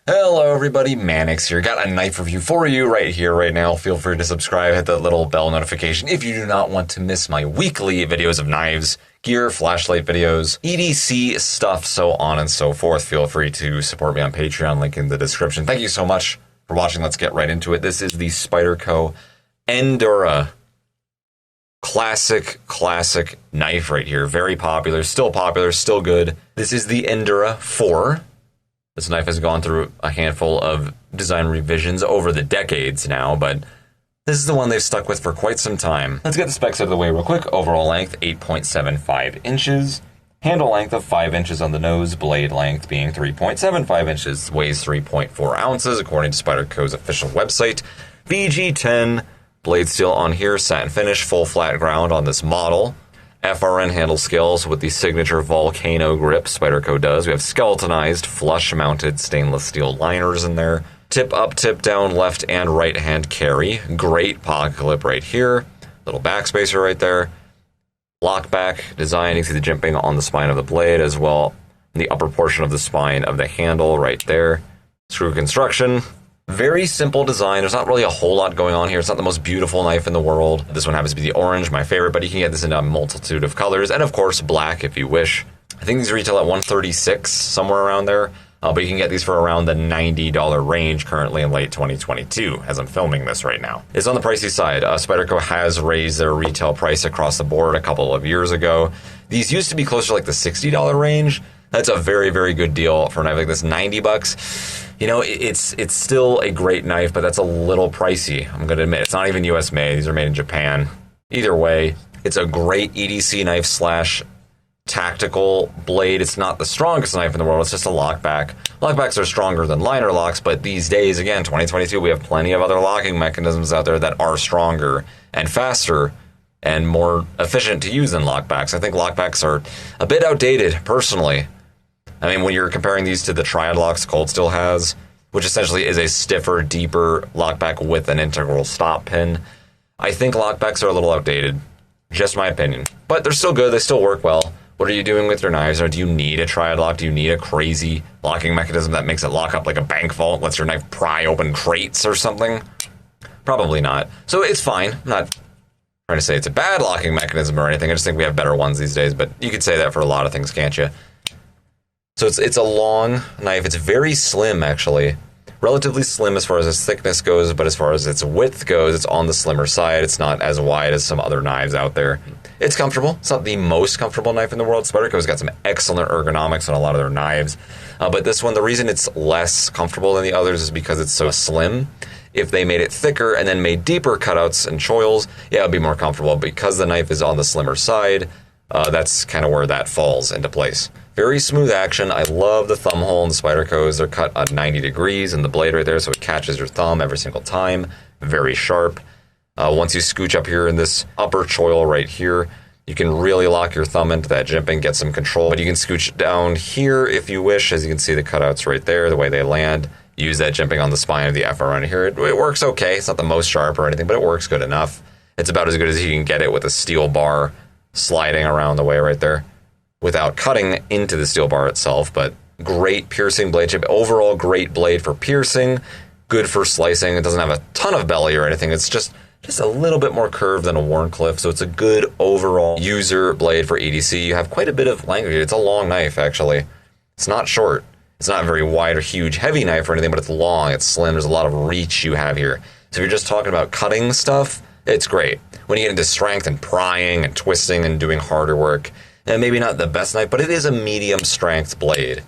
Hello everybody, Mannix here. Got a knife review for you right here, right now. Feel free to subscribe, hit that little bell notification if you do not want to miss my weekly videos of knives, gear, flashlight videos, EDC stuff, so on and so forth. Feel free to support me on Patreon, link in the description. Thank you so much for watching. Let's get right into it. This is the Spyderco Endura. Classic knife right here. Very popular, still good. This is the Endura 4. This knife has gone through a handful of design revisions over the decades now, but this is the one they've stuck with for quite some time. Let's get the specs out of the way real quick. Overall length, 8.75 inches. Handle length of 5 inches on the nose. Blade length being 3.75 inches. Weighs 3.4 ounces, according to Spyderco's official website. VG10. Blade steel on here. Satin finish. Full flat ground on this model. FRN handle scales with the signature volcano grip Spyderco does. We have skeletonized, flush-mounted stainless steel liners in there. Tip up, tip down, left and right hand carry. Great pocket clip right here. Little backspacer right there. Lockback design. You can see the jimping on the spine of the blade as well. In the upper portion of the spine of the handle right there. Screw construction. Very simple design. There's not really a whole lot going on here. It's not the most beautiful knife in the world. This one happens to be the orange, my favorite, but you can get this in a multitude of colors, and of course black if you wish. I think these retail at $136, somewhere around there, but you can get these for around the $90 range currently in late 2022, as I'm filming this right now. It's on the pricey side. Spyderco has raised their retail price across the board a couple of years ago. These used to be closer to like the $60 range. That's a very good deal for a knife like this. 90 bucks. You know, it's still a great knife, but that's a little pricey. I'm going to admit, it's not even US made. These are made in Japan. Either way, it's a great EDC knife slash tactical blade. It's not the strongest knife in the world. It's just a lockback. Lockbacks are stronger than liner locks, but these days, again, 2022, we have plenty of other locking mechanisms out there that are stronger and faster and more efficient to use than lockbacks. I think lockbacks are a bit outdated, personally. I mean, when you're comparing these to the triad locks Cold Steel has, which essentially is a stiffer, deeper lockback with an integral stop pin, I think lockbacks are a little outdated. Just my opinion. But they're still good. They still work well. What are you doing with your knives? Or do you need a triad lock? Do you need a crazy locking mechanism that makes it lock up like a bank vault, lets your knife pry open crates or something? Probably not. So it's fine. I'm not trying to say it's a bad locking mechanism or anything. I just think we have better ones these days. But you could say that for a lot of things, can't you? So it's a long knife. It's very slim, actually. Relatively slim as far as its thickness goes, but as far as its width goes, it's on the slimmer side. It's not as wide as some other knives out there. It's comfortable. It's not the most comfortable knife in the world. Spyderco's got some excellent ergonomics on a lot of their knives. But this one, the reason it's less comfortable than the others is because it's so slim. If they made it thicker and then made deeper cutouts and choils, yeah, it would be more comfortable. Because the knife is on the slimmer side, that's kind of where that falls into place. Very smooth action. I love the thumb hole in the Spyderco's. They're cut at 90 degrees in the blade right there, so it catches your thumb every single time. Very sharp. Once you scooch up here in this upper choil right here, you can really lock your thumb into that jimping, get some control. But you can scooch down here if you wish. As you can see, the cutouts right there, the way they land. Use that jimping on the spine of the FRN here. It works okay. It's not the most sharp or anything, but it works good enough. It's about as good as you can get it with a steel bar sliding around the way right there, without cutting into the steel bar itself. But great piercing blade shape. Overall, great blade for piercing. Good for slicing. It doesn't have a ton of belly or anything. It's just a little bit more curved than a Wharncliffe. So it's a good overall user blade for EDC. You have quite a bit of length. It's a long knife, actually. It's not short. It's not a very wide or huge heavy knife or anything, but it's long. It's slim. There's a lot of reach you have here. So if you're just talking about cutting stuff, it's great. When you get into strength and prying and twisting and doing harder work, and maybe not the best knife, but it is a medium strength blade.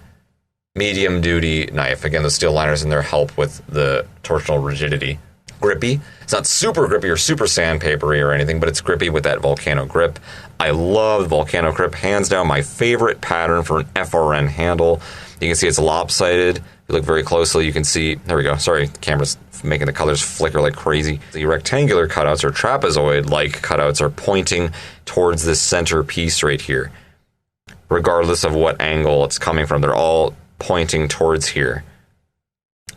Medium duty knife. Again, the steel liners in there help with the torsional rigidity. Grippy. It's not super grippy or super sandpapery or anything, but it's grippy with that volcano grip. I love the volcano grip. Hands down, my favorite pattern for an FRN handle. You can see it's lopsided. If you look very closely, you can see, there we go. Sorry, the camera's making the colors flicker like crazy. The rectangular cutouts or trapezoid-like cutouts are pointing towards this center piece right here. Regardless of what angle it's coming from, they're all pointing towards here.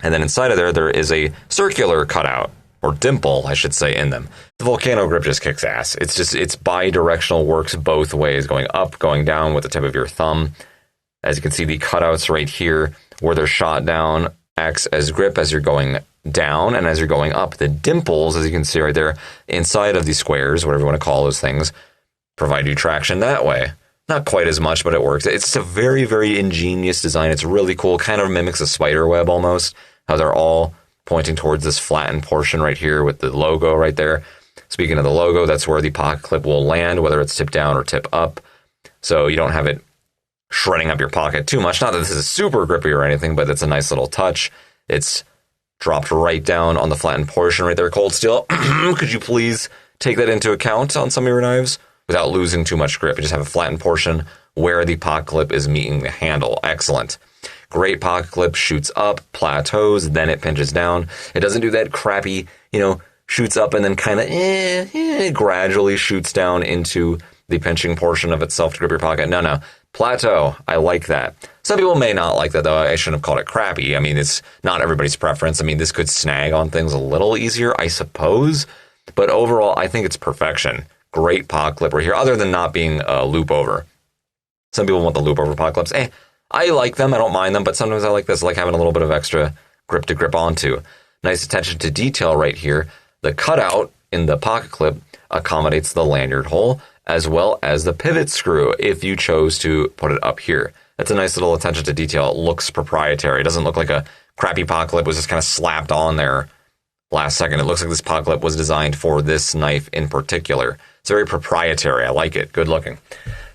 And then inside of there is a circular cutout, or dimple, I should say, in them. The volcano grip just kicks ass. It's bi-directional, works both ways, going up, going down with the tip of your thumb. As you can see, the cutouts right here, where they're shot down acts as grip as you're going down and as you're going up. The dimples, as you can see right there, inside of these squares, whatever you want to call those things, provide you traction that way. Not quite as much, but it works. It's a very, very ingenious design. It's really cool. Kind of mimics a spider web almost, how they're all pointing towards this flattened portion right here with the logo right there. Speaking of the logo, that's where the pocket clip will land, whether it's tip down or tip up. So you don't have it shredding up your pocket too much. Not that this is super grippy or anything, but it's a nice little touch. It's dropped right down on the flattened portion right there. Cold Steel, could you please take that into account on some of your knives without losing too much grip? You just have a flattened portion where the pocket clip is meeting the handle. Excellent. Great pocket clip, shoots up, plateaus, then it pinches down. It doesn't do that crappy, shoots up and then kind of gradually shoots down into the pinching portion of itself to grip your pocket. No. Plateau. I like that. Some people may not like that, though. I shouldn't have called it crappy. I mean, it's not everybody's preference. I mean, this could snag on things a little easier, I suppose. But overall, I think it's perfection. Great pocket clip right here, other than not being a loop over. Some people want the loop over pocket clips. I like them. I don't mind them, but sometimes I like this. I like having a little bit of extra grip to grip onto. Nice attention to detail right here. The cutout in the pocket clip accommodates the lanyard hole as well as the pivot screw if you chose to put it up here. That's a nice little attention to detail. It looks proprietary. It doesn't look like a crappy pocket clip was just kind of slapped on there last second. It looks like this pocket clip was designed for this knife in particular. It's very proprietary. I like it. Good looking.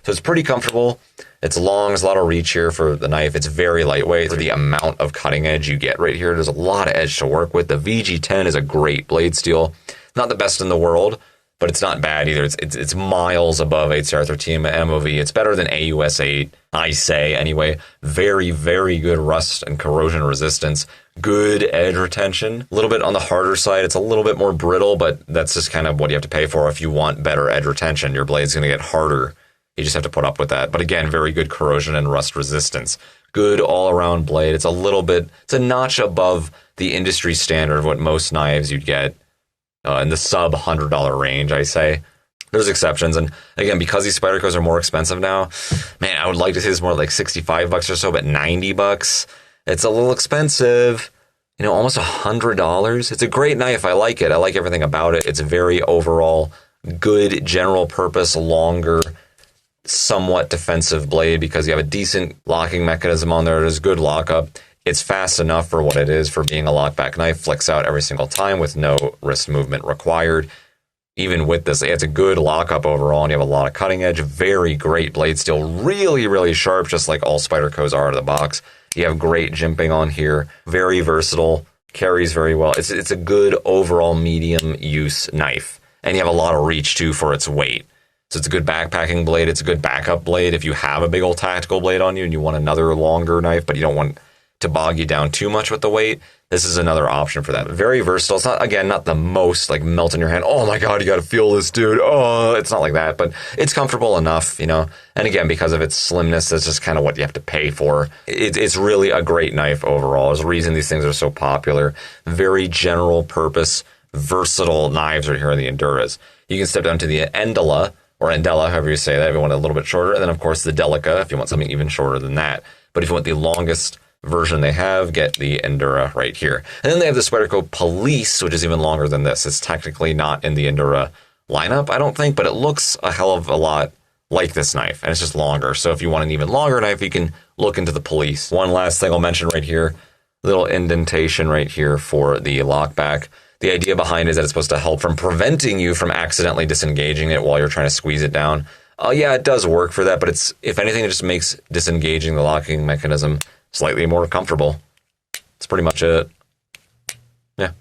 So it's pretty comfortable. It's long. There's a lot of reach here for the knife. It's very lightweight for the amount of cutting edge you get right here. There's a lot of edge to work with. The VG10 is a great blade steel. Not the best in the world, but it's not bad either. It's miles above 8CR13 MOV. It's better than AUS 8, I say anyway. Very, very good rust and corrosion resistance. Good edge retention. A little bit on the harder side. It's a little bit more brittle, but that's just kind of what you have to pay for if you want better edge retention. Your blade's going to get harder. You just have to put up with that. But again, very good corrosion and rust resistance. Good all-around blade. It's a notch above the industry standard of what most knives you'd get in the sub $100 range, I say. There's exceptions. And again, because these Spydercos are more expensive now, man, I would like to say it's more like $65 or so, but $90, it's a little expensive. Almost $100. It's a great knife. I like it. I like everything about it. It's a very overall good general purpose, longer, somewhat defensive blade because you have a decent locking mechanism on there. There's good lockup. It's fast enough for what it is for being a lockback knife. Flicks out every single time with no wrist movement required. Even with this, it's a good lockup overall, and you have a lot of cutting edge. Very great blade steel. Really, really sharp, just like all Spydercos are out of the box. You have great jimping on here. Very versatile. Carries very well. It's a good overall medium use knife. And you have a lot of reach, too, for its weight. So it's a good backpacking blade. It's a good backup blade if you have a big old tactical blade on you and you want another longer knife, but you don't want to bog you down too much with the weight. This is another option for that. Very versatile. It's not, again, not the most like melt in your hand. Oh my God, you got to feel this, dude. Oh, it's not like that, but it's comfortable enough, And again, because of its slimness, that's just kind of what you have to pay for. It's really a great knife overall. There's a reason these things are so popular. Very general purpose, versatile knives right here in the Enduras. You can step down to the Endala, or Endella, however you say that, if you want it a little bit shorter. And then, of course, the Delica, if you want something even shorter than that. But if you want the longest version they have, get the Endura right here. And then they have the Spyderco Police, which is even longer than this. It's technically not in the Endura lineup, I don't think, but it looks a hell of a lot like this knife, and it's just longer. So if you want an even longer knife, you can look into the Police. One last thing I'll mention right here, little indentation right here for the lockback. The idea behind it is that it's supposed to help from preventing you from accidentally disengaging it while you're trying to squeeze it down. Yeah, it does work for that, but if anything, it just makes disengaging the locking mechanism slightly more comfortable. That's pretty much it. Yeah.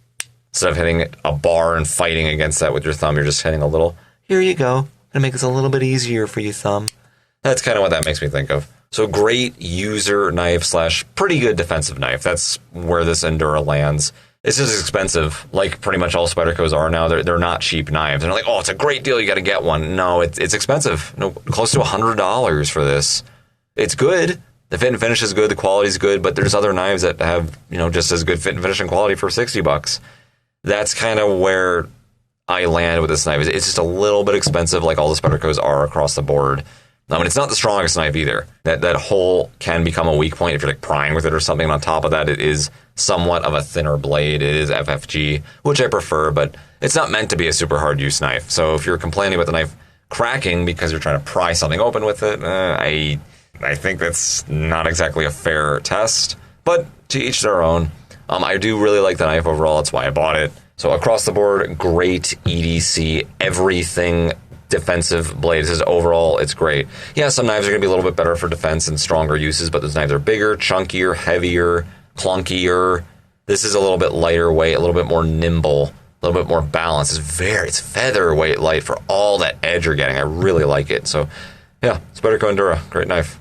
Instead of hitting a bar and fighting against that with your thumb, you're just hitting a little, here you go. Gonna make this a little bit easier for you, thumb. That's kind of what that makes me think of. So great user knife / pretty good defensive knife. That's where this Endura lands. It's just expensive, like pretty much all Spydercos are now. They're not cheap knives. They're like, oh, it's a great deal, you got to get one. No, it's expensive. Close to $100 for this. It's good. The fit and finish is good. The quality is good. But there's other knives that have just as good fit and finish and quality for $60. That's kind of where I land with this knife. It's just a little bit expensive, like all the Spydercos are across the board. I mean, it's not the strongest knife either. That hole can become a weak point if you're like prying with it or something. And on top of that, it is somewhat of a thinner blade. It is FFG, which I prefer, but it's not meant to be a super hard use knife. So if you're complaining about the knife cracking because you're trying to pry something open with it, I think that's not exactly a fair test, but to each their own. I do really like the knife overall. That's why I bought it. So across the board, great EDC, everything defensive blade. This is overall, it's great. Yeah, some knives are going to be a little bit better for defense and stronger uses, but those knives are bigger, chunkier, heavier, clunkier. This is a little bit lighter weight, a little bit more nimble, a little bit more balanced. It's featherweight light for all that edge you're getting. I really like it. So yeah, Spyderco Endura, great knife.